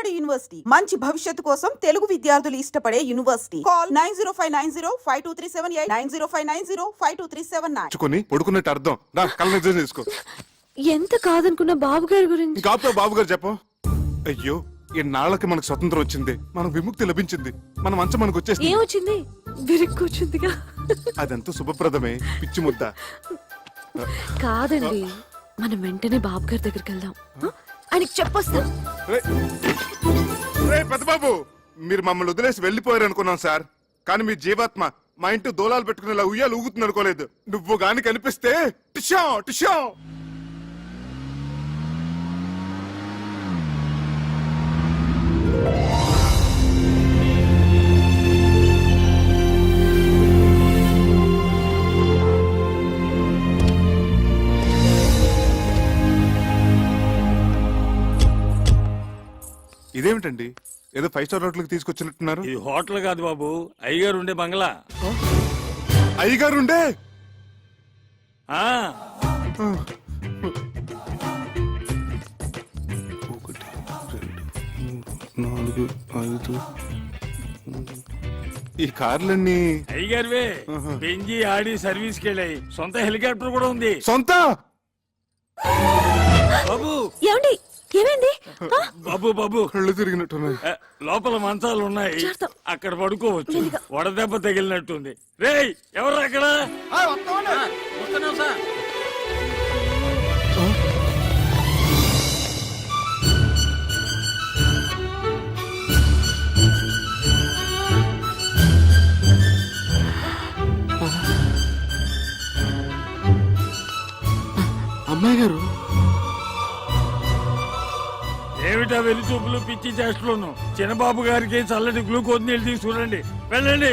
నాడు యూనివర్సిటీ మంచి భవిష్యత్తు కోసం తెలుగు విద్యార్థులు ఇష్టపడే యూనివర్సిటీ. కాల్ 9059052378 9059052379. చుకొని పడుకున్నట్టు అర్థం రా కళ్ళ నిజం చేసుకో. ఎంత కాదనుకున్న బాబుగారి గురించి కాపుతో బాబు గారు చెప్పు. అయ్యో ఎన్నాళ్ళకి మనకు స్వతంత్రం వచ్చింది, మనకు విముక్తి లభించింది, మన మంచం మనకు వచ్చేసింది. ఏమొచ్చింది? విరుక్కొచ్చిందిగా. అదంతా శుభప్రదమే పిచ్చి ముద్ద. కాదండి, మనం వెంటనే బాబుగారి దగ్గరికి వెళ్దాం. ఆయనకి చెప్పొస్తా. పెద్ద బాబు, మీరు మమ్మల్ని వదిలేసి వెళ్ళిపోయారు అనుకున్నాం సార్, కానీ మీ జీవాత్మ మా ఇంటి దూలాలు పెట్టుకునేలా ఉయ్యాలు ఊగుతుంది అనుకోలేదు. నువ్వు గాని కనిపిస్తే టిషా టిషా. ఇదేమిటండి, ఏదో 5 స్టార్ హోటల్కి తీసుకొచ్చినట్టున్నారు? ఇది హోటల్ కాదు బాబు, అయ్యగారు ఉండే బంగ్లా. అయ్యగారు ఉండే? ఆ 1, 2, 3, 4, 5 ఈ కార్లన్నీ అయ్యగారివే. బెంజి ఆడి సర్వీస్ కి వెళ్ళాయి. సొంత హెలికాప్టర్ కూడా ఉంది. సొంత? బాబు ఏమండి, ఏమైంది? బాబు బాబు కళ్ళు తిరిగినట్టున్నాయి. లోపల మంచాలు ఉన్నాయి, అక్కడ పడుకోవచ్చు. వడదెబ్బ తగిలినట్టుంది. రేయ్ ఎవరు అక్కడ? అమ్మాయి గారు ఏమిటా వెళ్లి చూపులు పిచ్చి చేష్టలోను. చిన్నబాబు గారికి చల్లటి గ్లూకోజ్ నీళ్ళు తీసుకురండి. వెళ్ళండి.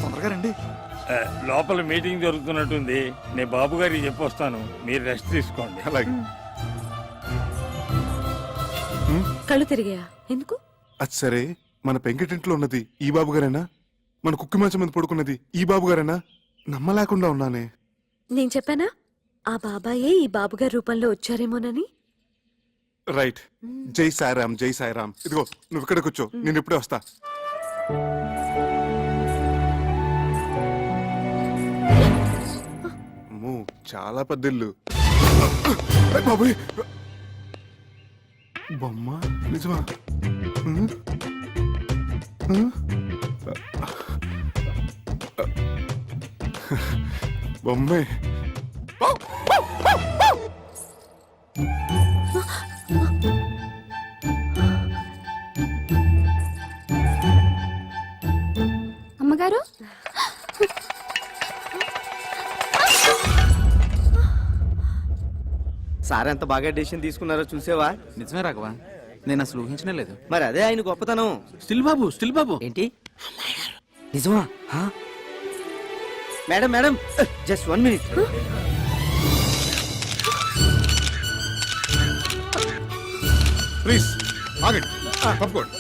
తొందరగా రండి. లోపల మీటింగ్ జరుగుతున్నట్టుంది. నేను బాబు గారికి చెప్పొస్తాను, మీరు రెస్ట్ తీసుకోండి. అలాగే. కళ్ళు తిరిగాయా? ఎందుకు? అది సరే, మన పెంకిటింట్లో ఉన్నది ఈ బాబు గారేనా? మన కుక్కి మంచం మీద పడుకున్నది ఈ బాబు గారేనా? నమ్మలేకుండా ఉన్నానే. నేను చెప్పానా ఆ బాబాయే ఈ బాబుగారి రూపంలో వచ్చారేమోనని? రైట్. జై సాయిరామ్, జై సాయిరామ్. ఇదిగో నువ్వు ఇక్కడ కూర్చో, నేను ఇప్పుడే వస్తా. అమ్మో, చాలా పెద్ద ఇల్లు. బాబోయ్, బొమ్మ నిజమా? బొమ్మే. అమ్మగారు, సార్ ఎంత బాగా డెసిషన్ తీసుకున్నారో చూసేవా? నిజమే రాఘవా, నేను అసలు ఊహించనే లేదు. మరి అదే ఆయన గొప్పతనం. స్టిల్ బాబు ఏంటి నిజమా? Madam madam, just 1 minute. Please ఆగండి, తప్పుకోండి.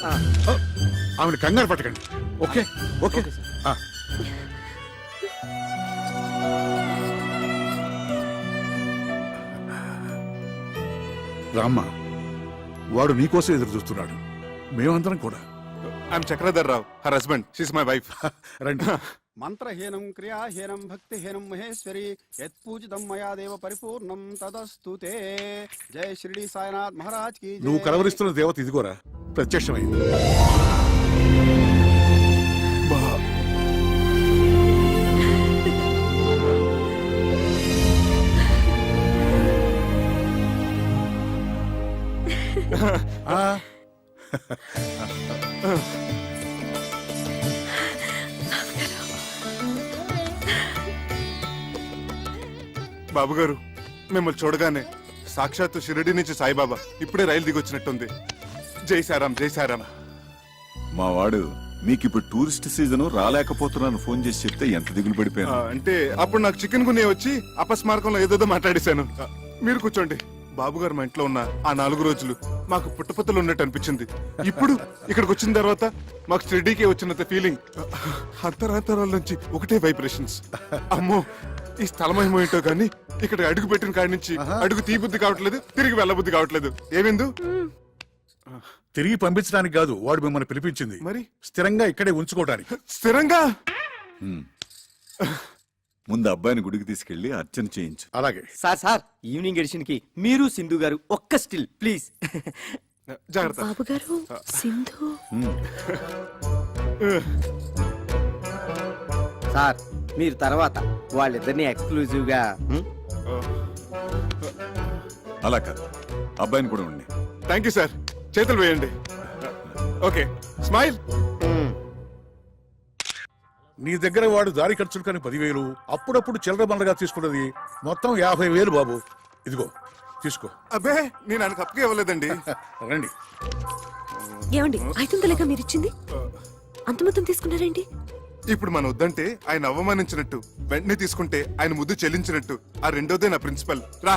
ఆమెను కంగారు పట్టకండి. Okay okay. రామ్మ, వాడు నీకోసం ఎదురు చూస్తున్నాడు, మేమందరం కూడా. I'm Chakradhar Rao, her husband. She's my wife. రండి. మంత్రహీనం క్రియాహీనం భక్తిహీనం మహేశ్వరి యత్పూజితం మయా దేవ పరిపూర్ణం తదస్తుతే. జై షిరిడి సాయినాథ్ మహారాజ్ కి. నువ్వు కలవరిస్తున్న దేవత ఇదిగోరా, ప్రత్యక్షమైంది. బాబు గారు, మిమ్మల్ని చూడగానే సాక్షాత్తు షిరిడి నుంచి సాయిబాబా ఇప్పుడే రైలు దిగొచ్చినట్టుంది. జై సాయిరామ్, జై సాయిరామ్. మా వాడు మీకిప్పుడు టూరిస్ట్ సీజన్ రాలేకపోతున్నాను ఫోన్ చేసి చెప్తే ఎంత దిగులు పడిపోయాను. అంటే అప్పుడు నాకు చికెన్ గున్యా వచ్చి అపస్మారకంలో ఏదేదో మాట్లాడేశాను. మీరు కూర్చోండి. బాబు గారు మా ఇంట్లో ఉన్న ఆ 4 రోజులు మాకు పుట్టపత్తలు ఉన్నట్టు అనిపించింది. ఇప్పుడు ఇక్కడికి వచ్చిన తర్వాత మాకు షిరిడీకే వచ్చినంత ఫీలింగ్. అంతరాంతరాల నుంచి ఒకటే వైబ్రేషన్స్. అమ్మో, ఈ స్థలమేమో ఏంటో గానీ ఇక్కడ అడుగు పెట్టిన కాడి నుంచి ఆహా. అడుగు తీ బుద్ధి కావట్లేదు, తిరిగి వెళ్ళబుద్ధి కావట్లేదు. ఏమిందు? తిరిగి పంపించడానికి కాదు వాడు మిమ్మల్ని పిలిపించింది, మరి స్థిరంగా ఇక్కడే ఉంచుకోవడానికి. స్థిరంగా ముందు అబ్బాయిని గుడికి తీసుకెళ్లి అర్చన చేయించు. అలాగే. సార్ ఈవినింగ్ ఎడిషన్ కి మీరు సింధు గారు ఒక్క స్టిల్ ప్లీజ్. జాగ్రత్త. బాబుగారు సింధు సార్ మీరు తర్వాత వాళ్ళిద్దరిని ఎక్స్క్లూజివ్ గా అలా కాదు, అబ్బాయిని కూడా ఉండి. Thank you sir. చేతులు వేయండి. Okay, smile. నీ దగ్గర వాడు దారి ఖర్చులు కానీ 10,000, అప్పుడప్పుడు చిల్లర బండగా తీసుకున్నది మొత్తం 50,000 బాబు. ఇదిగో తీసుకో. అబ్బే, నేను ఆయనకు అప్పగా ఇవ్వలేదండి. రండి. ఏమండి 500 మీరిచ్చింది అంత మొత్తం తీసుకున్నారేంటి? ఇప్పుడు మన వద్దంటే ఆయన అవమానించినట్టు, వెంటనే తీసుకుంటే ఆయన ముద్దు చెల్లించినట్టు. ఆ రెండోదే నా ప్రిన్సిపల్. రా,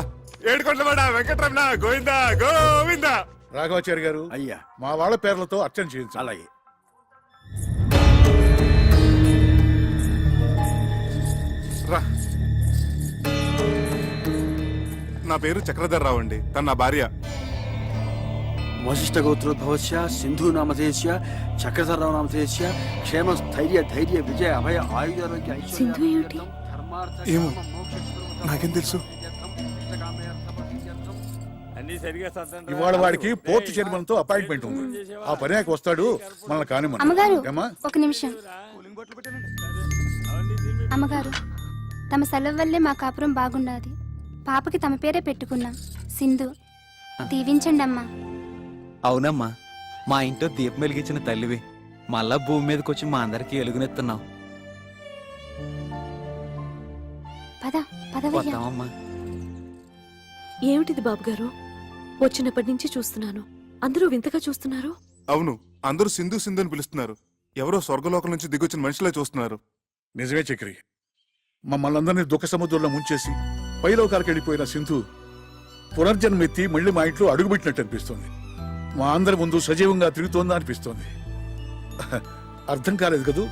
ఏడుకొండలవాడ వెంకటరమణ గోవిందా గోవిందా. రాఘవాచారి గారు, అయ్యా. మా వాళ్ళ పేర్లతో అర్చన చేయించాలి. అలాగే. రా. నా పేరు చక్రధర్రావు అండి, తన నా భార్య. వశిష్ఠ గోత్రోద్భవస్య సింధు నామధేయస్య చక్రధరరావు నామధేయస్య క్షేమ స్థైర్య ధైర్య విజయ అభయ ఆయుధారోగ్య సింధు ఏమిటి? ఏమో, నాకేం తెలుసు. అన్ని సరిగా సర్దండి. ఇవాళ వాడికి పోర్టు చైర్మన్ తో అపాయింట్మెంట్ ఉంది. ఆ పనికి వస్తాడు, మనల్ని కాని అమ్మగారు ఏమా. ఒక నిమిషం. అమ్మగారు, తమ సెలవు వల్లే మా కాపురం బాగున్నది. పాపకి తమ పేరే పెట్టుకున్నాం, సింధు. దీవించండి అమ్మా. అవునమ్మా, మా ఇంట్లో దీపం వెలిగించిన తల్లివి. మళ్ళా భూమి మీదకి వచ్చి మా అందరికి ఎలుగునెత్తున్నావు. పద పదవయ్యా. వద్దామమ్మా. ఏమిటిది బాబుగారు? వచ్చినప్పటి నుంచి చూస్తున్నాను, అందరూ వింతగా చూస్తున్నారు. అవును, అందరూ సింధు సింధు అని పిలుస్తున్నారు. ఎవరో స్వర్గలోకం నుంచి దిగొచ్చిన మనుషులే చూస్తున్నారు. నిజమే చక్రి, మమ్మల్ని అందరినీ దుఃఖ సముద్రంలో ముంచేసి పైలోకాలకు వెళ్ళిపోయిన సింధు పునర్జన్మెత్తి మళ్ళీ మా ఇంట్లో అడుగుపెట్టినట్టు అనిపిస్తోంది. మా అందరి ముందు సజీవంగా తిరుగుతోందా అనిపిస్తోంది. అర్థం కాలేదు కదూ?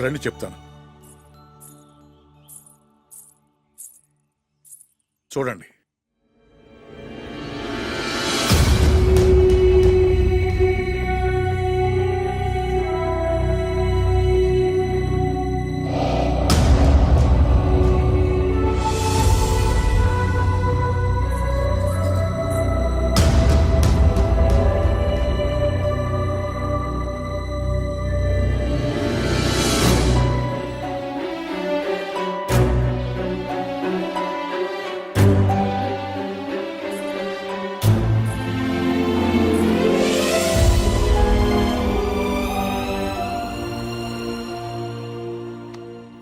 రండి చెప్తాను. చూడండి.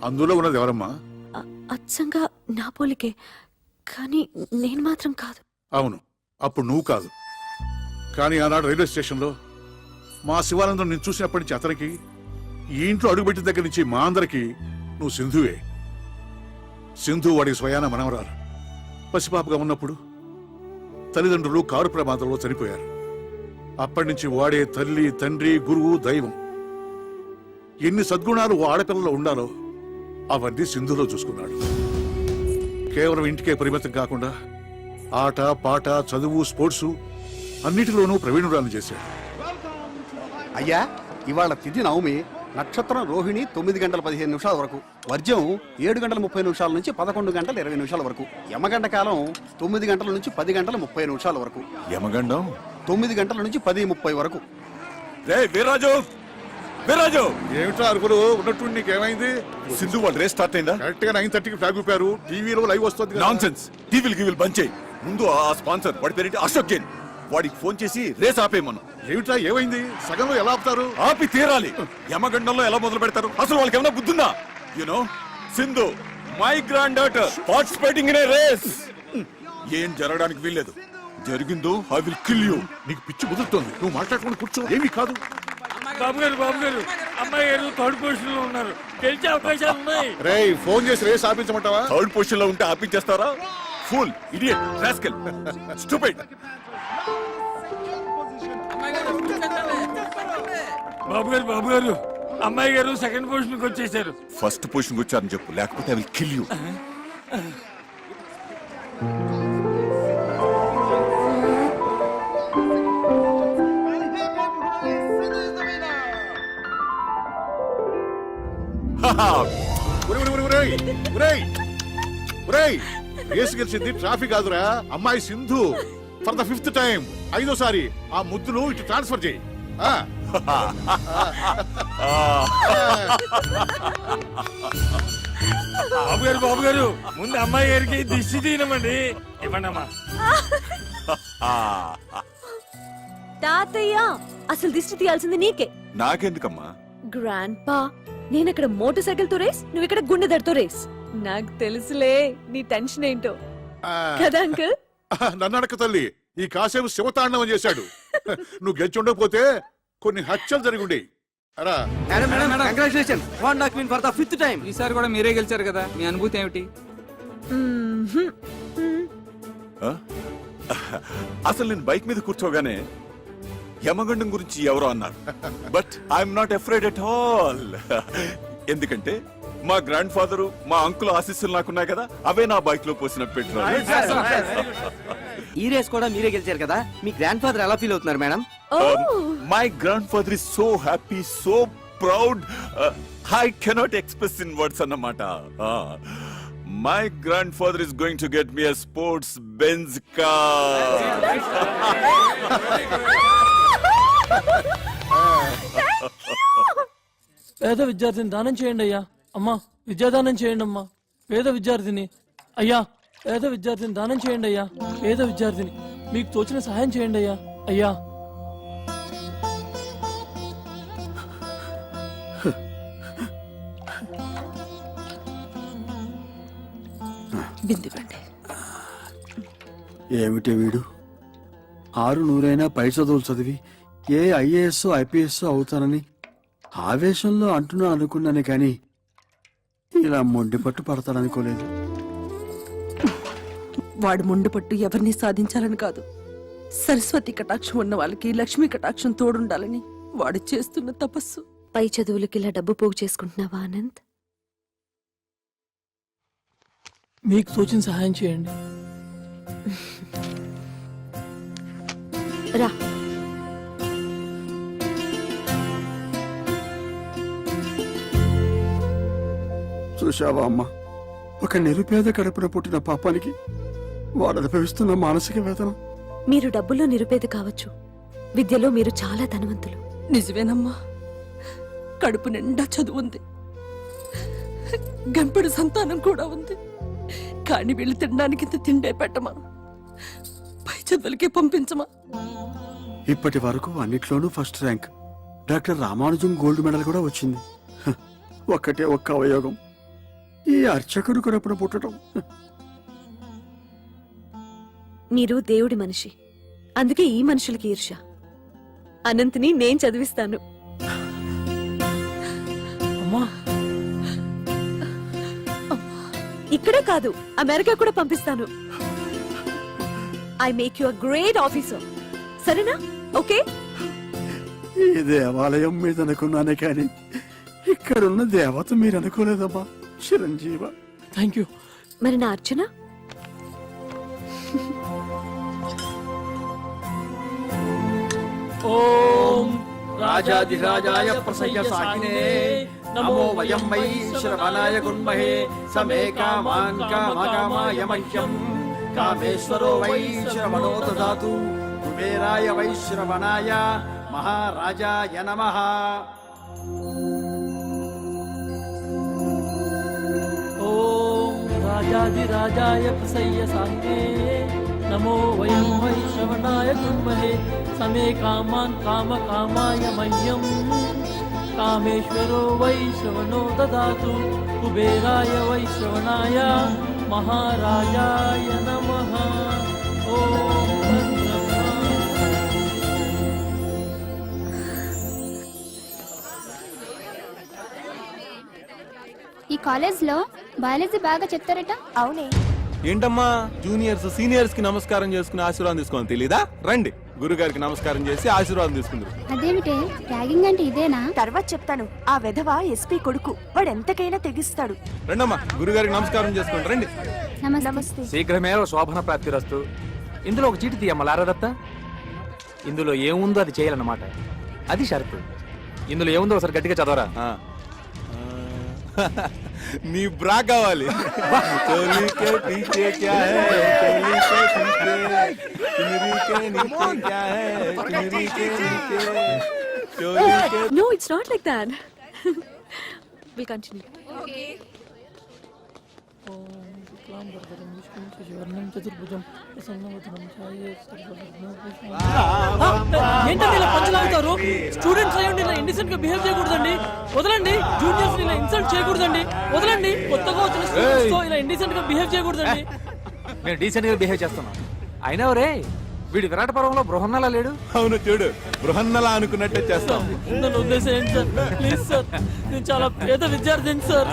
అందులో ఉన్నది ఎవరమ్మా? అచ్చంగా నా పోలికే, కానీ నేను మాత్రం కాదు. అవును, అప్పుడు నువ్వు కాదు. కానీ ఆనాడు రైల్వే స్టేషన్లో మా శివానందం నేను చూసినప్పటి నుంచి అతనికి, ఈ ఇంట్లో అడుగుపెట్టిన దగ్గర నుంచి మా అందరికి నువ్వు సింధువే. సింధు వాడికి స్వయాన మనవరాలు. పసిపాపగా ఉన్నప్పుడు తల్లిదండ్రులు కారు ప్రమాదంలో చనిపోయారు. అప్పటి నుంచి వాడే తల్లి, తండ్రి, గురువు, దైవం. ఎన్ని సద్గుణాలు ఓ ఆడపిల్లలో ఉండాలో అవన్నీ సింధులో చూసుకున్నాడు. కేవలం ఇంటికే పరిమితం కాకుండా ఆట, పాట, చదువు, స్పోర్ట్స్ అన్నిటిలోనూ ప్రవీణురాలను చేశాడు. అయ్యా, ఇవాళ తిథి నవమి, నక్షత్రం రోహిణి 9 గంటల 15 నిమిషాల వరకు, వర్జ్యం 7 గంటల 30 నిమిషాల నుంచి 11 గంటల 20 నిమిషాల వరకు, యమగంట కాలం 9 గంటల నుంచి 10 గంటల 30 నిమిషాల వరకు, యమగండం 9 గంటల నుంచి 10:30 వరకు. రే వీర్రాజు, వీర్రాజు, ఏమిటో అరుపులు ఉన్నట్టు నీకేమైంది? సింధు వాళ్ళ రేస్ స్టార్ట్ అయిందా? కరెక్ట్ గా 9:30కి ఫ్లాగ్ ఊపారు. టీవీలో లైవ్ వస్తుంది కదా. నాన్సెన్స్. టీవీలు బంద్ చేయి. ముందు ఆ స్పాన్సర్ వాడి పేరేంటి, అశోక్ జైన్, వాడికి ఫోన్ చేసి రేస్ ఆపేయమను. ఏమిటా ఏమైంది? సగంలో ఎలా ఆపుతారు? ఆపి తీరాలి. యమగండంలో ఎలా మొదలు పెడతారు? అసలు వాళ్ళకి ఏమైనా బుద్ధుందా? You know, Sindhu my granddaughter participating in a race. ఏం జరగడానికి వీల్లేదు. జరిగిందో ఐ విల్ కిల్ యూ. నీకు పిచ్చి కుదురుతోంది, నువ్వు మాట్లాడుకుని కూర్చో. ఏమీ కాదు. బాబుగారు, బాబుగారు, అమ్మాయి గారు థర్డ్ పొజిషన్ లో ఉన్నారు. గెలిచే అవకాశాలు ఉన్నాయి. రేయ్, ఫోన్ చేసి రేస్ ఆపించమంటావా? థర్డ్ పొజిషన్ లో ఉంటే ఆపించేస్తారా? Fool, idiot, rascal, stupid. బాబుగారు, బాబుగారు, అమ్మాయి గారు సెకండ్ పొజిషన్ కి వచ్చేసారు. ఫస్ట్ పొజిషన్ వచ్చారని చెప్పు, లేకపోతే I will kill you. Race గెలిచింది ట్రాఫిక్ కాదురా, అమ్మాయి Sindhu. For the 5th time, 5వ సారి ఆ ముద్దును ఇటు ట్రాన్స్ఫర్ చేయి. బాబు గారు ముందు అమ్మాయి గారికి దిష్టి తీయనమండి. ఇవ్వండి అమ్మా. తాతయ్య అసలు దిష్టి తీయాల్సింది నీకే. నాకెందుకమ్మా? గ్రాండ్ పా, నేను ఇక్కడ మోటార్ సైకిల్ తో రేస్, నువ్వు ఇక్కడ గుండెదడితో రేస్. నాకు తెలుసులే నీ టెన్షన్ ఏంటో కదా అంకుల్. నన్ను అడక తల్లి, ఈ కాసేపు శివతాండవం చేశాడు. నువ్వు గెలిచి ఉండకపోతే కొన్ని హత్యలు జరిగి ఉండేవి. అరా ఈసారి కూడా మీరే గెలిచారు కదా, మీ అనుభూతి ఏమిటి? ఆ? అసలు నేను బైక్ మీద కూర్చోగానే యమగండం గురించి ఎవరో అన్నారు. But I'm not afraid at all. ఎందుకంటే మా గ్రాండ్ ఫాదరు, మా అంకుల్ ఆశీస్సులు నాకున్నాయి కదా, అవే నా బైక్ లో పోసిన పెట్రోల్. ఈ రేస్ కూడా మీరే గెలిచారు కదా, మీ గ్రాండ్ ఫాదర్ ఎలా ఫీల్ అవుతున్నారు madam? My grandfather is so happy, so proud. I cannot express in words, Annamata. My grandfather is going to get me a sports Benz car. పేద విద్యార్థిని దానం చేయండి అయ్యా. అమ్మా విద్యాదానం చేయండి అమ్మా. పేద విద్యార్థిని అయ్యా, పేద విద్యార్థిని దానం చేయండి అయ్యా. పేద విద్యార్థిని మీకు తోచిన సహాయం చేయండి అయ్యా. అయ్యా ఏమిటి వీడు 600 పై చదువులు చదివి ఏ ఐఏఎస్ ఐపీఎస్ అవుతానని ఆవేశంలో అంటున్నా అనుకున్నాను, కానీ ఇలా మొండి పట్టు పడతాననుకోలేదు. వాడు మొండి పట్టు ఎవరిని సాధించాలని కాదు, సరస్వతి కటాక్షం ఉన్న వాళ్ళకి లక్ష్మీ కటాక్షం తోడుండాలని వాడు చేస్తున్న తపస్సు. పై చదువులకి ఇలా డబ్బు పోగు చేసుకుంటున్నావా ఆనంద్? మీకు తోచిన సహాయం చేయండి. రా. చూశావా అమ్మా, ఒక నిరుపేద కడుపున పుట్టిన పాపానికి వాడు అనుభవిస్తున్న మానసిక వేదన. మీరు డబ్బుల్లో నిరుపేద కావచ్చు, విద్యలో మీరు చాలా ధనవంతులు. నిజమేనమ్మా, కడుపు నిండా చదువు ఉంది, గంపెడు సంతానం కూడా ఉంది. కానీ వీళ్ళు తినడానికి ఇంత తిండే పెట్టమా, పై చదువులకే పంపించమా. ఇప్పటి వరకు అన్నిట్లోనూ first rank. Doctor Ramanujam gold medal కూడా వచ్చింది. ఒక్కటే ఒక్క అవయోగం, ఈ అర్చకుడు కడుపున పుట్టడం. మీరు దేవుడి మనిషి, అందుకే ఈ మనుషులకి ఈర్ష్య. అనంత్ని నేను చదివిస్తాను. అమ్మా ఇక్కడే కాదు, అమెరికా కూడా పంపిస్తాను. I make you a great officer. సరేనా? ఓకే. ఈ దేవాలయం మీద అనుకున్నానే కానీ ఇక్కడున్న దేవత మీరు అనుకోలేదమ్మా. చిరంజీవ. Thank you. మరి నా అర్చన? ఓం రాజాధిరాజాయ ప్రసయ్య సాకినే నమో వయం వై శ్రవణాయ గుణమహే సమే కామాన్ కామకామాయ మహ్యం కామేశ్వరో వై శ్రవణో దదాతు కుబేరాయ వై శ్రవణాయ మహారాజాయ నమః. ఓం రాజాధిరాజాయ ప్రసయ్య సాకినే నమో వయం వై శ్రవణాయ గుణమహే సమే కామాన్ కామకామాయ మహ్యం కామేశ్వరో వై శ్రవణో దదాతు కుబేరాయ వై శ్రవణాయ మహారాజాయ నమః. ఓం ఈ కాలేజ్లో బయాలజీ బాగా చెప్తారట. అవునే. ఏంటమ్మా, జూనియర్స్ సీనియర్స్ కి నమస్కారం చేసుకుని ఆశీర్వాదం తీసుకోవాలి తెలీదా? రండి, గురుగారికి నమస్కారం చేసి ఆశీర్వాదం తీసుకుందరు. అదేమిటే ర్యాగింగ్ అంటే ఇదేనా? తర్వాత చెప్తాను. ఆ వెధవ ఎస్పీ కొడుకు, వాడు ఎంతకైనా తెగిస్తాడు. రండమ్మా, గురుగారికి నమస్కారం చేసుకోండి. రండి. నమస్తే. శీఘ్రమే శోభన ప్రాప్తిరస్తు. ఇందులో ఒక చీటి తీయమ్మ లారదత్త. ఇందులో ఏముందో అది చేయాలన్నమాట. అది షరతు. ఇందులో ఏముందో ఒకసారి గట్టిగా చదవరా. నీ బ్రా కావాలి. No, it's not like that. We'll continue. ఏంటండి ఇలా పంచలాగుతారు? స్టూడెంట్స్ అయ్యండి ఇలా ఇండిసెంట్ గా బిహేవ్ చేయకూడదండి. వదలండి. జూనియర్స్ ఇలా ఇన్సల్ట్ చేయకూడదండి. వదలండి. కొత్తగా వచ్చిన స్టూడెంట్స్ తో ఇలా ఇండిసెంట్ గా బిహేవ్ చేయకూడదండి. నేను డీసెంట్ గా బిహేవ్ చేస్తున్నా. అయినా రే వీడి విరాట పర్వంలో బృహన్నలా లేడు. అవును చూడు, బృహన్నలా అనుకున్నట్టే చేస్తాం. నన్ను ఉద్దేశం సార్, ప్లీజ్ సార్. నేను చాలా పేద విద్యార్థిని సార్.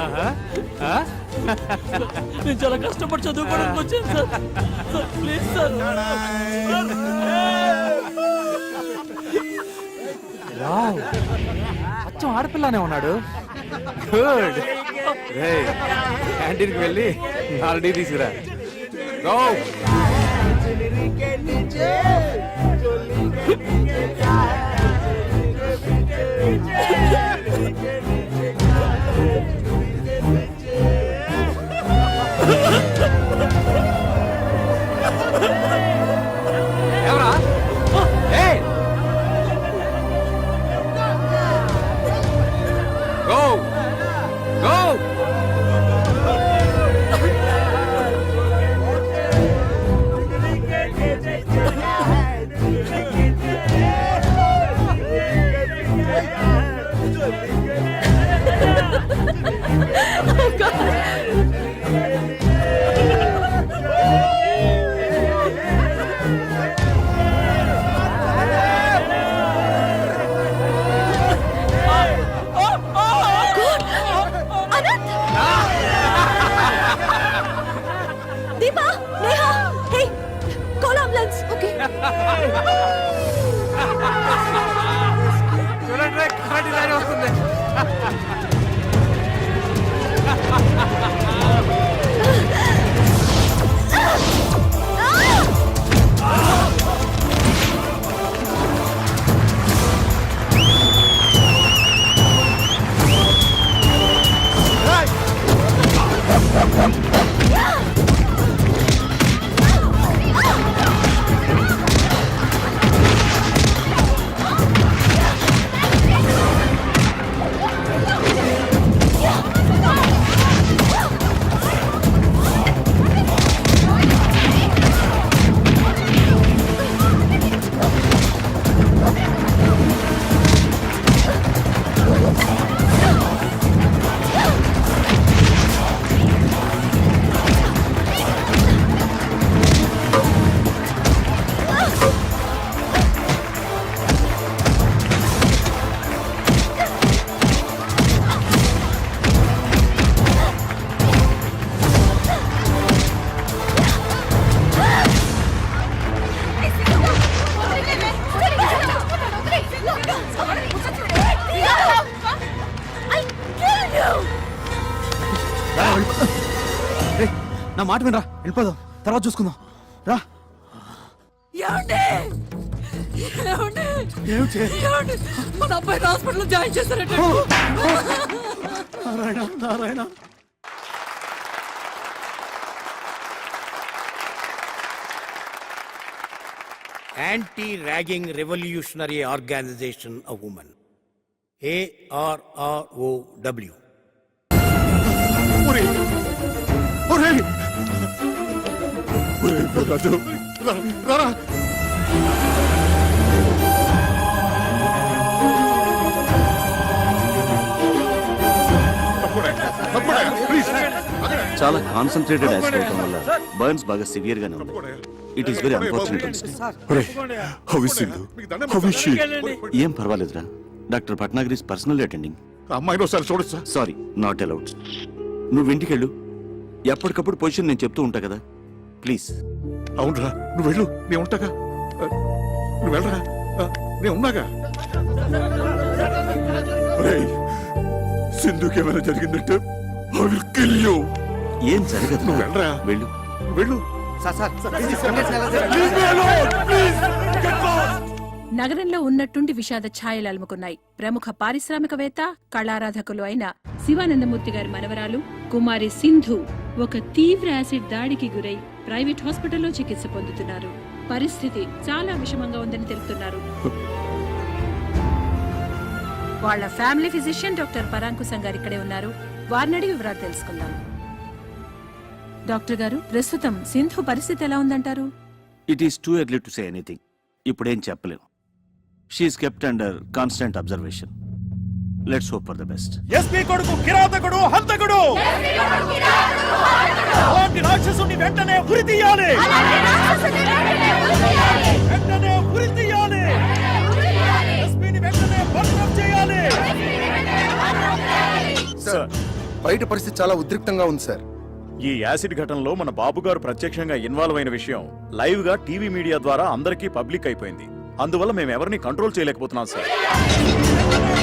నేను చాలా కష్టపడి చదువుకోవడానికి వచ్చాను sir. Sir please sir. Wow, అచ్చం ఆడపిల్లనే ఉన్నాడు. గుడ్. క్యాంటీన్కి వెళ్ళి ఆల్రెడీ తీసుకురా. గో. ఎవరా? ఏయ్! Go. Go. Deepa, Neha, hey, call ambulance. Okay. చూడండి, కరాటే లాగా వస్తుంది. నా మాట వినరా, వెళ్ళిపోదాం. తర్వాత చూసుకుందాం. రా. మన అబ్బాయి హాస్పిటల్ జాయిన్ చేస్తారంటే. Narayana Narayana. Anti-Ragging Revolutionary Organization of Women, ARROW. ఒరేయ్, ఒరేయ్, ఒరేయ్ రాజు, రా. చాలా కాన్సన్ట్రేటెడ్ యాసిడ్ అవటం వల్ల బర్న్స్ బాగా సివియర్ గానే ఉంది. It is very unfortunate. ఏం పర్వాలేదురా. Doctor Bhatnagar is personal attending. అమ్మాయిని ఒకసారి చూడొచ్చా? Sorry, not allowed. నువ్వు ఇంటికెళ్ళు. ఎప్పటికప్పుడు పొజిషన్ నేను చెప్తూ ఉంటా కదా, ప్లీజ్. అవునరా, నువ్వు వెళ్ళు, నేను ఉంటాగా. నువ్వు వెళ్ళరా, నేను ఉన్నాగా. సింధుకి ఏమైనా జరిగిందంటే I will kill you. ఏం జరగదు నువ్వు వెళ్ళరా. వెళ్ళు వెళ్ళు. సార్ సార్ ఇది సంఘటన ఎలా జరిగింది? Leave me alone, please. Get lost. నగరంలో ఉన్నట్టుండి విషాద ఛాయలు అలుముకున్నాయి. ప్రముఖ పారిశ్రామికవేత్త కళారాధకులు అయిన శివానందమూర్తి గారి మనవరాలు కుమారి సింధు ఒక తీవ్ర యాసిడ్ దాడికి గురై ప్రైవేట్ హాస్పిటల్లో చికిత్స పొందుతున్నారు. పరిస్థితి చాలా విషమంగా ఉందని తెలుపుతున్నారు. వాళ్ళ ఫ్యామిలీ ఫిజిషియన్ డాక్టర్ పరాంకుశం గారు ఇక్కడే ఉన్నారు. వారిని అడిగి వివరాలు తెలుసుకుందాం. డాక్టర్ గారు, ప్రస్తుతం సింధు పరిస్థితి ఎలా ఉందంటారు? It is too early to say anything. ఇప్పుడేం చెప్పలేం. She is kept under constant observation. Let's hope for the best. SP కొడుకు కిరాతకుడు హంతకుడు అలాంటి రాక్షసుని వెంటనే ఉరి తీయాలి. వెంటనే ఉరి తీయాలి. ఎస్పీని వెంటనే భద్రం చేయాలి. సార్ బయట పరిస్థితి చాలా ఉద్రిక్తంగా ఉంది సార్. ఈ యాసిడ్ ఘటనలో మన బాబు గారు ప్రత్యక్షంగా ఇన్వాల్వ్ అయిన విషయం లైవ్ గా టీవీ మీడియా ద్వారా అందరికీ పబ్లిక్ అయిపోయింది. అందువల్ల మేము ఎవరిని కంట్రోల్ చేయలేకపోతున్నాం సార్.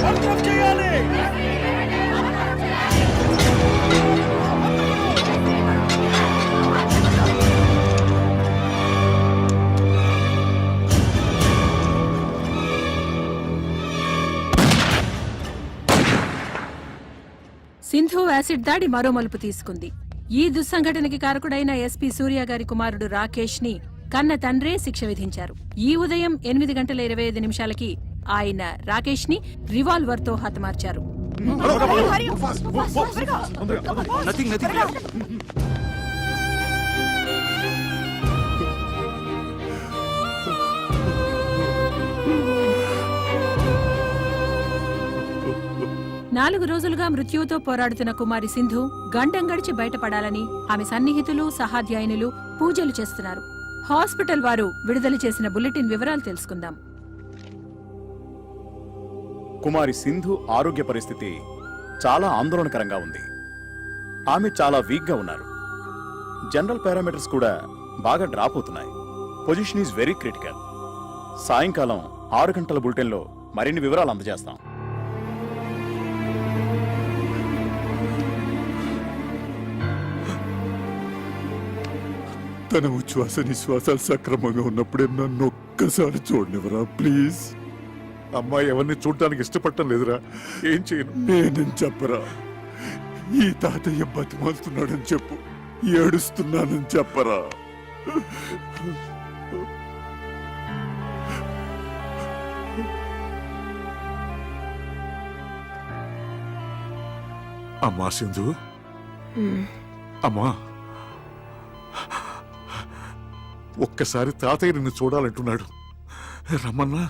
భద్రం చేయాలి. సింధు యాసిడ్ దాడి మరో మలుపు తీసుకుంది. ఈ దుస్సంఘటనకి కారకుడైన ఎస్పీ సూర్య గారి కుమారుడు రాకేష్ ని కన్న తండ్రే శిక్ష విధించారు. ఈ ఉదయం 8:25 ఆయన రాకేష్ ని రివాల్వర్ తో హతమార్చారు. నథింగ్. 4 రోజులుగా మృత్యువుతో పోరాడుతున్న కుమారి సింధు గండం గడిచి బయటపడాలని ఆమె సన్నిహితులు సహాధ్యాయునులు పూజలు చేస్తున్నారు. హాస్పిటల్ వారు విడుదల చేసిన బులెటిన్ వివరాలు తెలుసుకుందాం. కుమారి సింధు ఆరోగ్య పరిస్థితి చాలా ఆందోళనకరంగా ఉంది. ఆమె చాలా వీక్ గా ఉన్నారు. జనరల్ పారామీటర్స్ కూడా బాగా డ్రాప్ అవుతున్నాయి. Position is very critical. సాయంకాలం 6 గంటల బులెటిన్లో మరిన్ని వివరాలు అందజేస్తాం. తన ఉచ్ఛ్వాస నిశ్వాసాలు సక్రమంగా ఉన్నప్పుడే నన్ను ఒక్కసారి చూడనివరా ప్లీజ్. అమ్మాయి ఎవరిని చూడటానికి ఇష్టపడటం లేదురా. ఏం చేయను? నేనని చెప్పరా. ఈ తాతయ్య బతిమాలుతున్నాడని చెప్పు. ఏడుస్తున్నానని చెప్పరా. అమ్మా సింధు, అమ్మా ఒక్కసారి తాతయ్య నిన్ను చూడాలంటున్నాడు. రమ్మన్నా.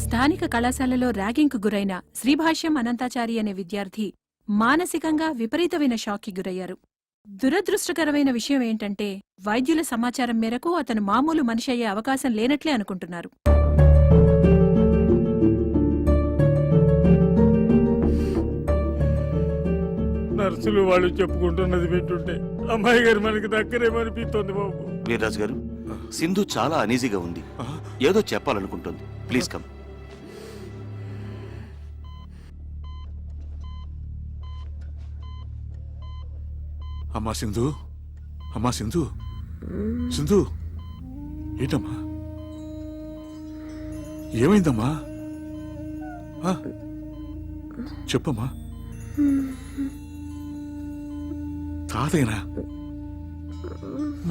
స్థానిక కళాశాలలో ర్యాగింగ్కు గురైన శ్రీభాష్యం అనంతాచారి అనే విద్యార్థి మానసికంగా విపరీతమైన షాక్కి గురయ్యారు. దురదృష్టకరమైన విషయం ఏంటంటే వైద్యుల సమాచారం మేరకు అతను మామూలు మనిషి అయ్యే అవకాశం లేనట్లే అనుకుంటున్నారు. నర్సులు వాళ్ళు చెప్పుకుంటున్నది వింటుంటే అమ్మాయి గారు మనకి దగ్గరేమనిపిస్తోంది బాబు. వీర్రాజు గారు, సింధు చాలా అనీజీగా ఉంది. ఏదో చెప్పాలనుకుంటుంది. Please come. అమ్మా సింధు, అమ్మా సింధు, సింధు ఏంటమ్మా? ఏమైందమ్మా? చెప్పమ్మా. తాతయ్యనా?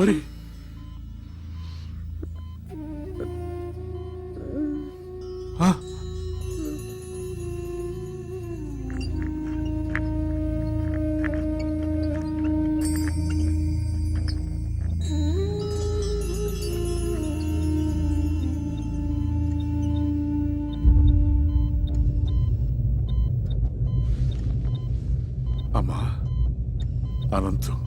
మరి అమ్మా అనంతం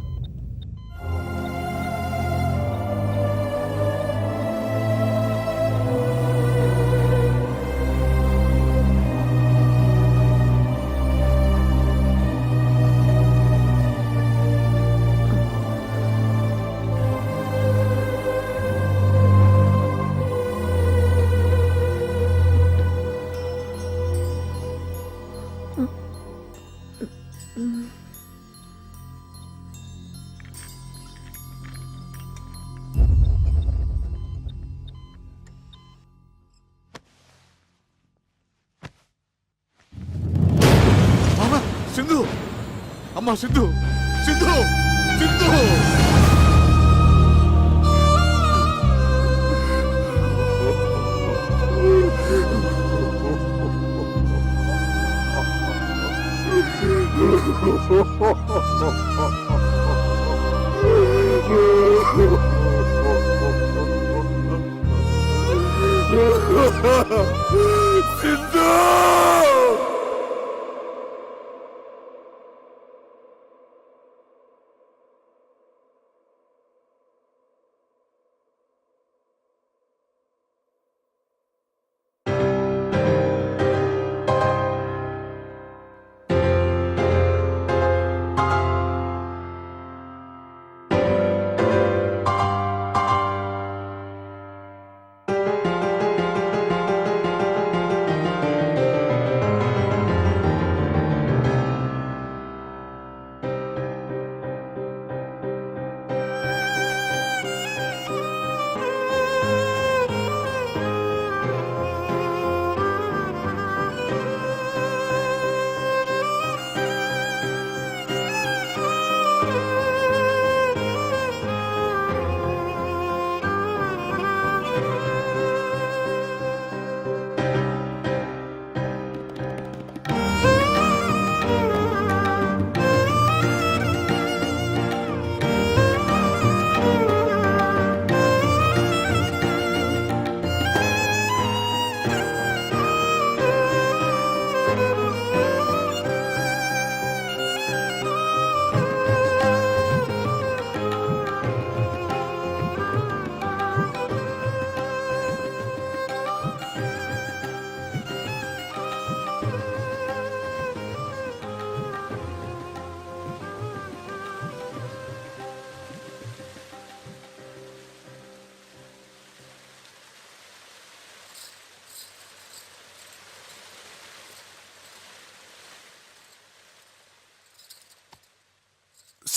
సింధు అమ్మా సింధు సింధు సింధు సింధు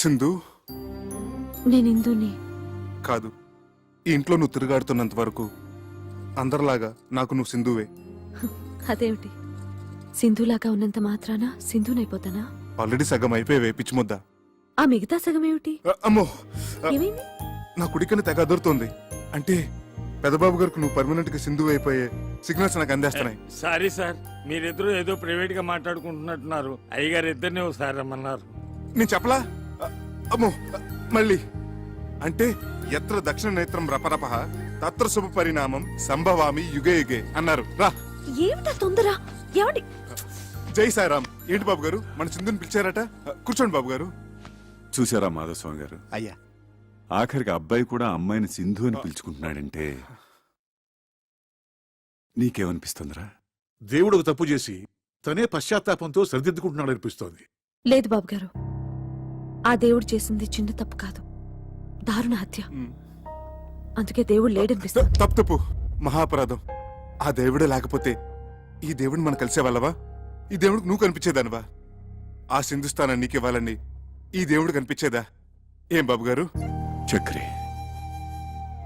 సింధు నేను ఇందుని కాదు, ఈ ఇంట్లో నువ్వు తిరుగాడుతున్నంత వరకు అందరిలాగా నాకు నువ్వు సింధువే. అదేమిటి సింధులాగా ఉన్నంత మాత్రాన సింధునైపోతానా? ఆల్రెడీ సగం అయిపోయావే పిచ్చి ముద్ద. ఆ మిగతా సగం ఏమిటి? అమ్మో, ఏమైంది? నా కుడికని తెగ అదురుతోంది. అంటే పెదబాబు గారికి నువ్వు పర్మనెంట్ గా సింధు అయిపోయే సిగ్నల్స్ నాకు అందేస్తున్నాయి. సారీ సార్, మీరిద్దరూ ఏదో ప్రైవేట్ గా మాట్లాడుకుంటున్నట్టున్నారు. అయ్యగారు ఇద్దరిని ఒకసారి రమ్మన్నారు. నేను చెప్పలా? అమ్మో, మళ్ళీ అంటే ఎత్ర దక్షిణ నేత్రం రపరప తత్ర శుభ పరిణామం సంభవామి యుగే యుగే అన్నారు. రా. ఏమిటా తొందర? ఏమండి? జై సాయిరామ్. ఏంటి బాబు గారు మన సింధుని పిలిచారట? కూర్చోండి బాబు గారు. చూసారా మాధవస్వామి గారు, అయ్యా ఆఖరికి అబ్బాయి కూడా అమ్మాయిని సింధు అని పిలుచుకుంటున్నాడంటే నీకేమనిపిస్తుందిరా? దేవుడు ఒక తప్పు చేసి తనే పశ్చాత్తాపంతో సరిదిద్దుకుంటున్నాడు అనిపిస్తోంది. లేదు బాబు గారు, ఆ దేవుడు చేసింది చిన్న తప్పు కాదు, దారుణ హత్య. అందుకే దేవుడు లేడనిపిస్తుంది. తప్పు తప్పు, మహాపరాధం. ఆ దేవుడే లేకపోతే ఈ దేవుడిని మనం కలిసేవాళ్ళవా? ఈ దేవుడికి నువ్వు కనిపించేదానివా? ఆ సింధుస్థానాన్ని నీకివ్వాలని ఈ దేవుడు కనిపించేదా? ఏం బాబు గారు? చక్రి,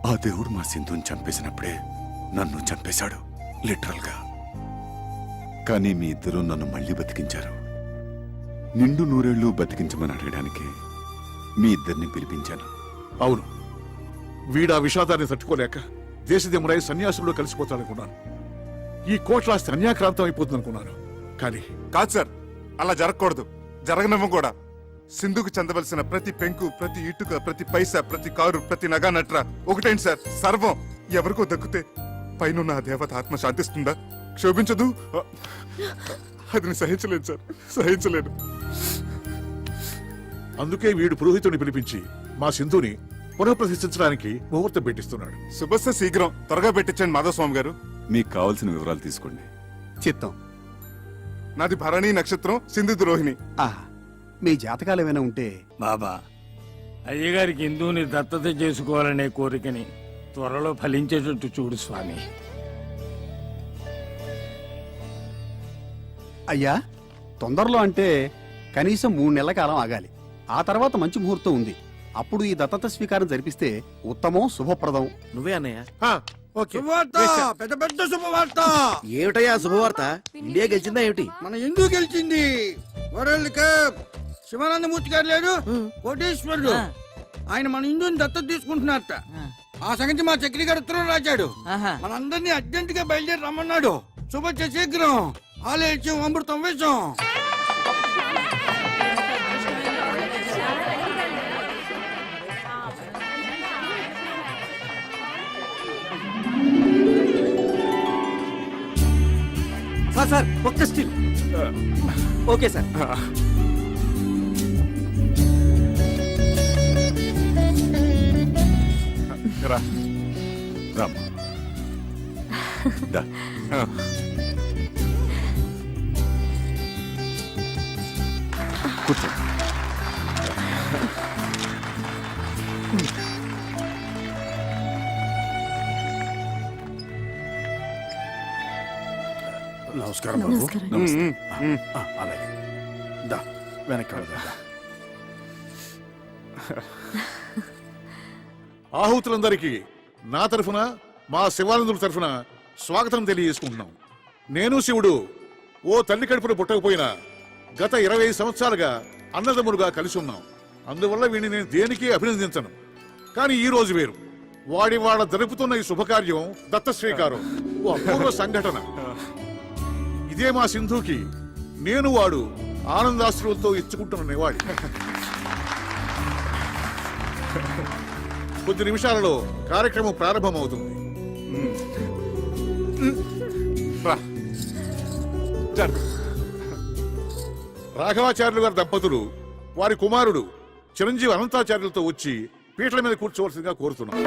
ఆ దేవుడు మా సింధుని చంపేసినప్పుడే నన్ను చంపేశాడు, లిటరల్ గా. కానీ మీ ఇద్దరూ నన్ను మళ్ళీ బతికించారు. నిండు నూరేళ్లు బతికించమని అడగడానికి మీ ఇద్దరిని పిలిపించాను. అవును, వీడా విషాదాన్ని తట్టుకోలేక దేశదేముడై సన్యాసుల్లో కలిసిపోతాడనుకున్నాను. ఈ కోట్లాస్తి అన్యాక్రాంతం అయిపోతుందనుకున్నాను. కానీ కాదు సార్, అలా జరగకూడదు, జరగనివ్వం కూడా. సింధుకు చెందవలసిన ప్రతి పెంకు, ప్రతి ఇటుక, ప్రతి పైసా, ప్రతి కారు, ప్రతి నగా నట్ర ఒకటేంటి సార్, సర్వం ఎవరికో దక్కితే పైన ఆ దేవత ఆత్మ శాంతిస్తుందా? క్షోభించదు. అది నేను సహించలేను సార్, సహించలేను. అందుకే వీడు పురోహితుని పిలిపించి మా సింధుని పునఃప్రతిష్ఠించడానికి ముహూర్తం పెట్టిస్తున్నాడు. శుభస్య శీఘ్రం, త్వరగా పెట్టించండి మాధవస్వామి గారు. మీకు కావాల్సిన వివరాలు తీసుకోండి. చిత్తం. నాది భరణి నక్షత్రం, సింధు రోహిణి. మీ జాతకాలు ఏమైనా ఉంటే బాబా, అయ్యగారికి హిందువుని దత్తత చేసుకోవాలనే కోరికని త్వరలో ఫలించేటట్టు చూడు స్వామి. అయ్యా, తొందరలో అంటే కనీసం 3 నెలల కాలం ఆగాలి. ఆ తర్వాత మంచి ముహూర్తం ఉంది. అప్పుడు ఈ దత్తత స్వీకారం జరిపిస్తే ఉత్తమం, శుభప్రదం. నువ్వే అన్నయ్య. పెద్ద పెద్ద శుభవార్త. ఏమిటయ్యా శుభవార్త? ఇండియా గెలిచిందా ఏమిటి? మన ఎందుకు గెలిచింది? World cup. శివానందమూర్తి గారు లేడు, కోటేశ్వరుడు, ఆయన మన హిందూని దత్తత తీసుకుంటున్నారట. ఆ సంగతి మా చక్రి గారు ఉత్తరం రాశాడు. మనందరినీ అర్జెంట్ గా బయలుదేరి రమ్మన్నాడు. శుభ శీఘ్రం. ఆలయం అమృతం వేషం. సార్ ఒక్క స్టిల్. Okay sir. రా. రామ్మా. దా. కూర్చో. నమస్కారం బాబు. అలాగే దా, వెనక్కి వెళ్దాం. ఆహుతులందరికీ నా తరఫున, మా శివానందుల తరఫున స్వాగతం తెలియజేసుకుంటున్నాం. నేను శివుడు ఓ తల్లి కడుపున పుట్టకపోయినా గత 20 సంవత్సరాలుగా అన్నదమ్ములుగా కలిసి ఉన్నాం. అందువల్ల వీడిని నేను దేనికి అభినందించను. కానీ ఈ రోజు వేరు. వాడి వాళ్ళ జరుపుతున్న ఈ శుభకార్యం దత్త స్వీకారం ఓ అపూర్వ సంఘటన. ఇదే మా సింధుకి నేను వాడు ఆనందాశ్రులతో ఇచ్చుకుంటున్న నివాళి. కొద్ది నిమిషాలలో కార్యక్రమం ప్రారంభమవుతుంది. రాఘవాచార్యులు గారి దంపతులు వారి కుమారుడు చిరంజీవి అనంతాచార్యులతో వచ్చి పీటల మీద కూర్చోవలసిందిగా కోరుతున్నాం.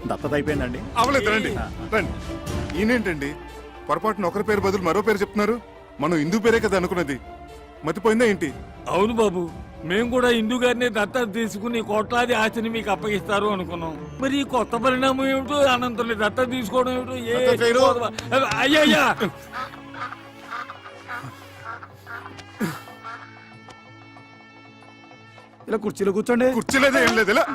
దత్తత అయిపోయిందండి. అవలేదు, రండి రండి. ఈయనేంటండి పొరపాటున ఒకరి పేరు బదులు మరో పేరు చెప్తున్నారు? మనం హిందూ పేరే కదా అనుకున్నది, మతిపోయిందా ఏంటి? అవును బాబు, మేము కూడా హిందూ గారిని దత్తత తీసుకుని కోట్లాది ఆస్తిని మీకు అప్పగిస్తారు అనుకున్నాం. మరి ఈ కొత్త పరిణామం ఏమిటో, అనంతుని దత్తత తీసుకోవడం ఏమిటో. అయ్యయ్యా, ఇలా కుర్చీలో కూర్చోండి. కుర్చీలేదే ఏం లేదు. ఇలా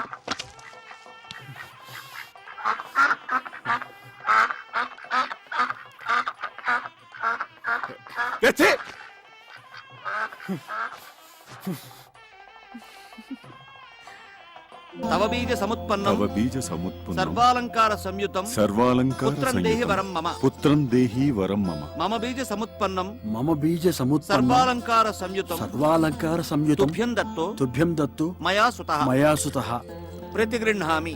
తవ బీజ సముత్పన్నం తవ బీజ సముత్పన్నం సర్వాలంకార సంయుతం సర్వాలంకార పుత్రం దేహి వరం మమ. పుత్రం దేహి వరం మమ. మమ బీజ సముత్పన్నం మమ బీజ సముత్పన్నం సర్వాలంకార సంయుతం సర్వాలంకార సంయుతం తుభ్యం దత్తో తుభ్యం దత్తు మయా సుతః మయా సుతః ప్రతిగృహ్ణామి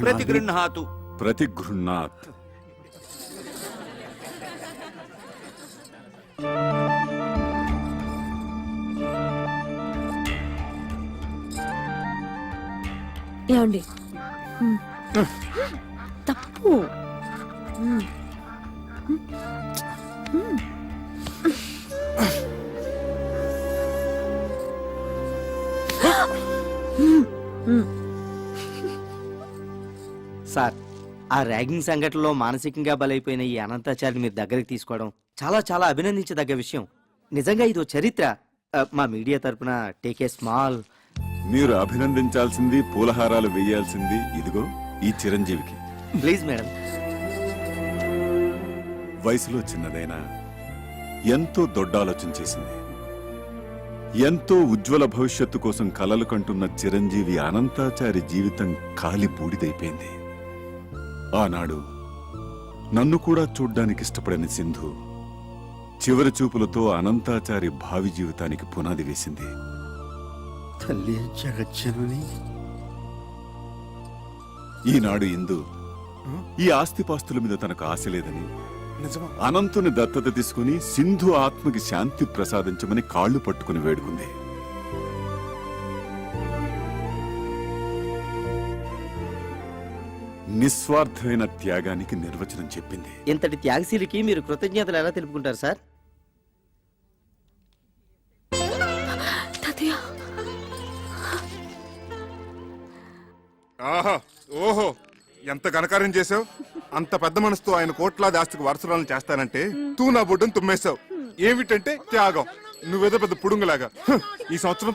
ప్రతిగృహ్ణాతు ప్రతిగృహ్ణాత్. ఏమండి తప్పు. సార్, ఆ ర్యాగింగ్ సంఘటనలో మానసికంగా బలైపోయిన ఈ అనంతాచార్య మీరు దగ్గరికి తీసుకోవడం చాలా చాలా అభినందించదగ్గ విషయం. నిజంగా ఇదో చరిత్ర. మా మీడియా తరపున టేక్ ఏ స్మాల్. మీరు అభినందించాల్సింది, పూలహారాలు వేయాల్సింది ఇదిగో ఈ చిరంజీవికి. Please madam. వయసులో చిన్నదైనా ఎంతో దొడ్డ ఆలోచన చేసింది. ఎంతో ఉజ్వల భవిష్యత్తు కోసం కలలు కంటున్న చిరంజీవి అనంతాచారి జీవితం కాలి బూడిదైపోయింది. ఆనాడు నన్ను కూడా చూడ్డానికి ఇష్టపడని సింధు చివరి చూపులతో అనంతాచారి భావి జీవితానికి పునాది వేసింది. తల్లి జగజ్జనని ఈనాడు ఇందు ఈ ఆస్తిపాస్తుల మీద తనకు ఆశ లేదని నిజమా? అనంతుని దత్తత తీసుకుని సింధు ఆత్మకి శాంతి ప్రసాదించమని కాళ్లు పట్టుకుని వేడుకుంది. నిస్వార్థమైన త్యాగానికి నిర్వచనం చెప్పింది. ఇంతటి త్యాగశీలికి మీరు కృతజ్ఞతలు ఎలా తెలుపుకుంటారు సార్? ఆహా, ఓహో, ఎంత ఘనకార్యం చేసావు. అంత పెద్ద మనసుతో ఆయన కోట్లాది ఆస్తికి వారసురాలను చేస్తానంటే తూ నా బొడ్డును తుమ్మేశావు. ఏమిటంటే త్యాగం. నువ్వేదో పెద్ద పుడుంగులాగా. ఈ సంవత్సరం